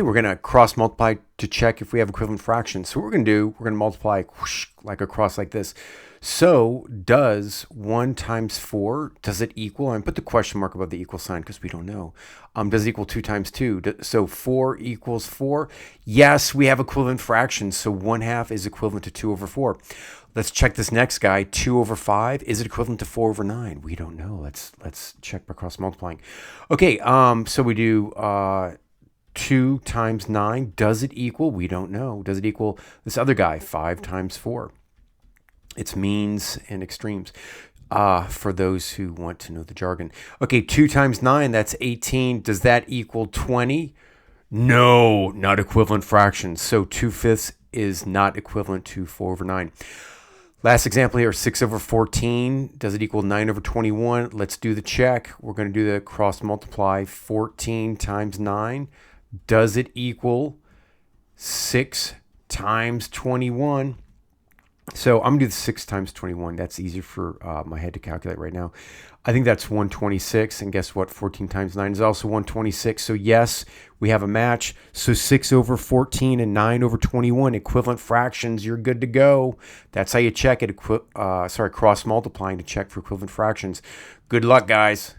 We're going to cross multiply to check if we have equivalent fractions. So what we're going to do, we're going to multiply whoosh, like across like this. So does 1 times 4, does it equal, and put the question mark above the equal sign because we don't know. Does it equal 2 times 2? So 4 equals 4. Yes, we have equivalent fractions. So 1/2 is equivalent to 2 over 4. Let's check this next guy. 2 over 5, is it equivalent to 4 over 9? We don't know. Let's check by cross multiplying. Okay, so we do 2 times 9, does it equal? We don't know. Does it equal this other guy, 5 times 4? It's means and extremes for those who want to know the jargon. Okay, 2 times 9, that's 18. Does that equal 20? No, not equivalent fractions. So 2/5 is not equivalent to 4 over 9. Last example here, 6 over 14. Does it equal 9 over 21? Let's do the check. We're going to do the cross multiply. 14 times 9. Does it equal 6 times 21? So I'm going to do the 6 times 21. That's easier for my head to calculate right now. I think that's 126. And guess what? 14 times 9 is also 126. So yes, we have a match. So 6 over 14 and 9 over 21, equivalent fractions. You're good to go. That's how you check it. Cross multiplying to check for equivalent fractions. Good luck, guys.